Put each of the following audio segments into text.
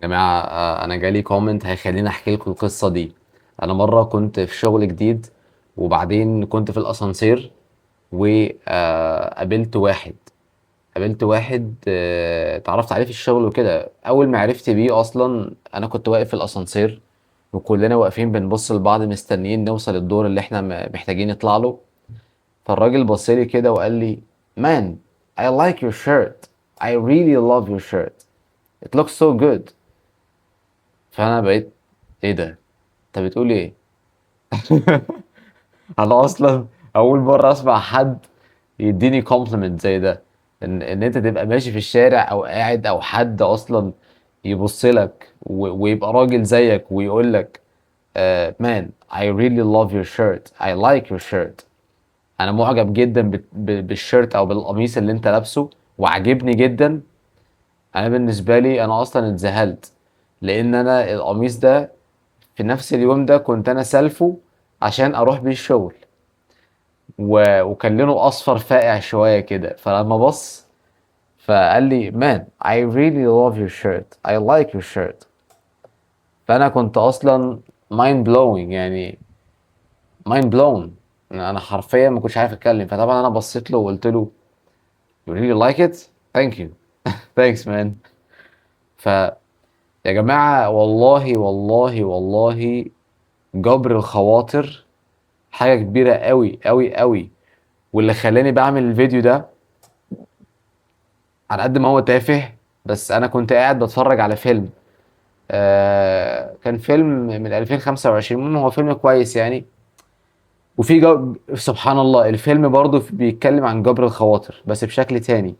جماعة، أنا جالي كومنت هيخليني أحكي لكم القصة دي. أنا مرة كنت في شغل جديد، وبعدين كنت في الأسانسير وقابلت واحد. اتعرفت عليه في الشغل وكده. أول ما عرفت بيه أصلا أنا كنت واقف في الأسانسير، وكلنا واقفين بنبص لبعض مستنيين نوصل الدور اللي احنا محتاجين نطلع له. فالراجل بصلي كده وقال لي: Man, I like your shirt. I really love your shirt. It looks so good. فأنا بقيت: ايه ده؟ انت بتقول ايه؟ انا اصلا اول مره اسمع حد يديني كومبلمنت زي ده. ان انت تبقى ماشي في الشارع او قاعد او حد اصلا يبص لك ويبقى راجل زيك ويقول لك: man, I really love your shirt. I like your shirt. انا معجب جدا بالشيرت او بالقميص اللي انت لابسه، وعجبني جدا. انا بالنسبه لي انا اصلا اتذهلت، لان انا القميص ده في نفس اليوم ده كنت انا سالفه عشان اروح بيه الشغل، وكان لونه اصفر فاقع شويه كده. فلما بص فقال لي: man, I really love your shirt. I like your shirt. فانا كنت اصلا mind blowing، يعني mind blown. انا حرفيا ما كنتش عارف اتكلم. فطبعا انا بصيت له وقلت له: you really like it? thank you. thanks man. فيا جماعه، والله والله والله، جبر الخواطر حاجه كبيره قوي قوي قوي. واللي خلاني بعمل الفيديو ده، على قد ما هو تافه، بس انا كنت قاعد بتفرج على فيلم. كان فيلم من 2025. المهم هو فيلم كويس يعني. سبحان الله، الفيلم برضه بيتكلم عن جبر الخواطر بس بشكل تاني.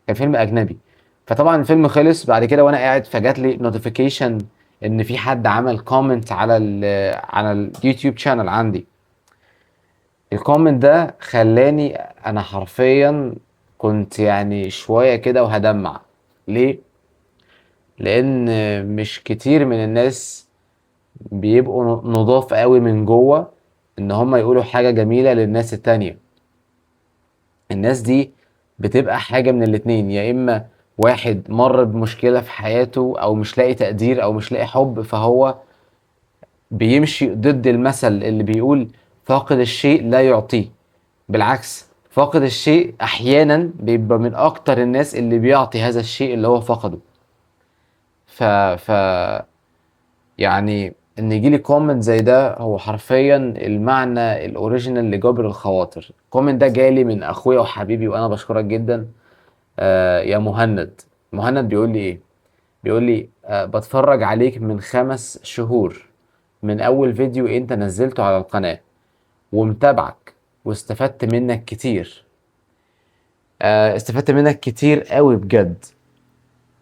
كان فيلم اجنبي. فطبعا الفيلم خلص بعد كده وانا قاعد، فجات لي نوتيفيكيشن ان في حد عمل كومنت على اليوتيوب شانل عندي. الكومنت ده خلاني انا حرفيا كنت يعني شوية كده وهدمع. ليه؟ لان مش كتير من الناس بيبقوا نضاف قوي من جوه ان هم يقولوا حاجة جميلة للناس التانية. الناس دي بتبقى حاجة من الاتنين: يا اما واحد مر بمشكلة في حياته او مش لاقي تقدير او مش لاقي حب، فهو بيمشي ضد المثل اللي بيقول فاقد الشيء لا يعطيه. بالعكس، فاقد الشيء احيانا بيبقى من اكتر الناس اللي بيعطي هذا الشيء اللي هو فقده. ف ف يعني ان يجيلي كومنت زي ده هو حرفيا المعنى الاوريجينال لجبر الخواطر. الكومنت ده جالي من اخويا وحبيبي وانا بشكرك جدا. يا مهند. مهند بيقول لي ايه؟ بيقول لي: بتفرج عليك من 5 شهور، من اول فيديو انت نزلته على القناة، ومتابعك، واستفدت منك كتير. استفدت منك كتير قوي بجد.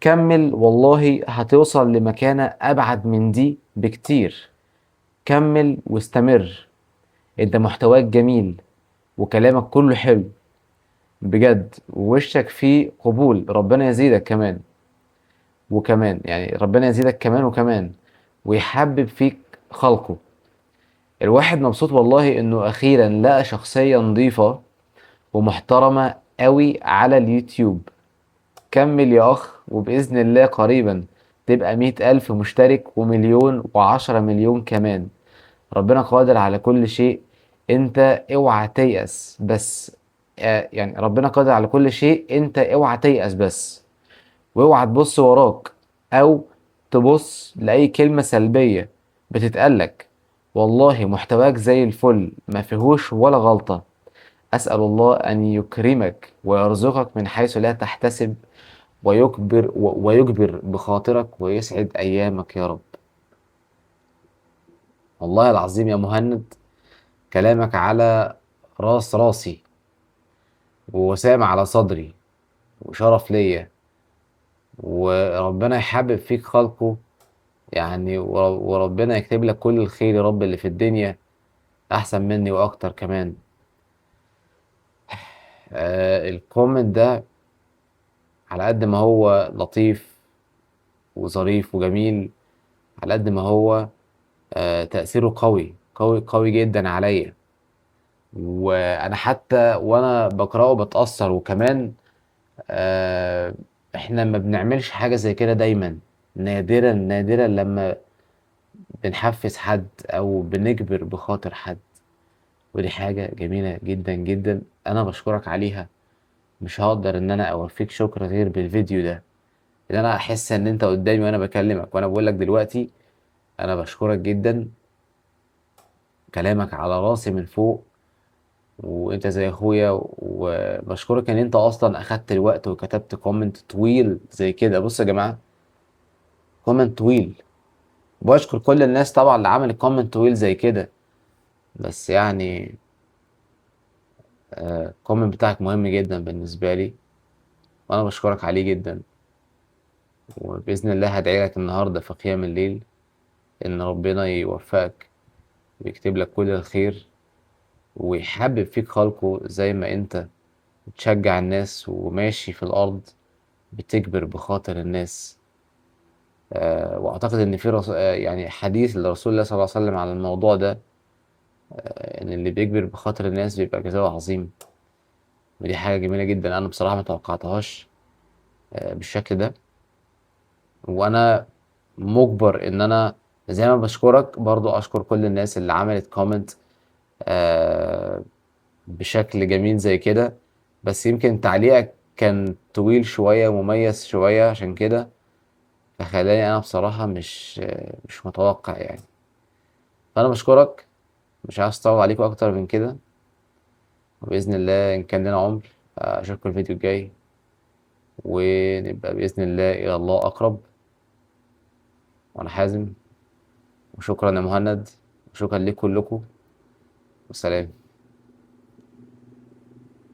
كمل والله هتوصل لمكانة ابعد من دي بكتير. كمل واستمر. انت محتواك جميل، وكلامك كله حلو بجد، ووشك فيه قبول. ربنا يزيدك كمان وكمان، يعني ربنا يزيدك كمان وكمان، ويحبب فيك خلقه. الواحد مبسوط والله انه اخيرا لقى شخصية نظيفة ومحترمة قوي على اليوتيوب. كمل يا اخ، وبإذن الله قريبا تبقى 100,000 مشترك ومليون و10 مليون كمان. ربنا قادر على كل شيء. انت اوعى تيأس بس. يعني ربنا قادر على كل شيء، انت اوعى تيأس بس. واوعى تبص وراك او تبص لأي كلمة سلبية بتتقالك. والله محتواك زي الفل، ما فيهوش ولا غلطة. أسأل الله أن يكرمك ويرزقك من حيث لا تحتسب، ويجبر بخاطرك ويسعد أيامك يا رب. والله العظيم يا مهند، كلامك على راسي، ووسام على صدري، وشرف ليا. وربنا يحبب فيك خلقه، يعني وربنا يكتب لك كل الخير يا رب اللي في الدنيا، احسن مني واكتر كمان. الكومنت ده على قد ما هو لطيف وظريف وجميل، على قد ما هو تأثيره قوي قوي قوي جدا عليا. وانا حتى وانا بقرأه بتأثر. وكمان آه احنا ما بنعملش حاجة زي كده دايما. نادرا نادرا لما بنحفز حد او بنجبر بخاطر حد، ودي حاجة جميلة جدا جدا انا بشكرك عليها. مش هقدر ان انا اوفيك شكر غير بالفيديو ده، ان انا احس ان انت قدامي وانا بكلمك وانا بقول لك دلوقتي انا بشكرك جدا. كلامك على راسي من فوق، وانت زي اخويا، وبشكرك ان انت اصلا اخدت الوقت وكتبت كومنت طويل زي كده. بصوا يا جماعة، كومنت طويل. بشكر كل الناس طبعا اللي عملت كومنت طويل زي كده، بس يعني الكومنت بتاعك مهم جدا بالنسبة لي، وانا بشكرك عليه جدا. وبإذن الله هدعي لك النهاردة في قيام الليل ان ربنا يوفقك ويكتب لك كل الخير، ويحبب فيك خلقه زي ما انت بتشجع الناس وماشي في الارض بتجبر بخاطر الناس. واعتقد ان في يعني حديث لرسول الله صلى الله عليه وسلم على الموضوع ده، ان اللي بيجبر بخاطر الناس بيبقى جزاؤه عظيم. ودي حاجة جميلة جدا انا بصراحة ما توقعتهاش بالشكل ده. وانا مجبر ان انا زي ما بشكرك برضو اشكر كل الناس اللي عملت كومنت بشكل جميل زي كده. بس يمكن تعليقك كان طويل شوية ومميز شوية عشان كده، فخلاني انا بصراحة مش متوقع يعني. فانا بشكرك، مش عايز اطول عليكم اكتر من كده. وباذن الله ان كان لنا عمر اشوفكم الفيديو الجاي، ونبقى باذن الله الى الله اقرب. وانا حازم، وشكرا يا مهند، وشكرا لكم كلكم، والسلام.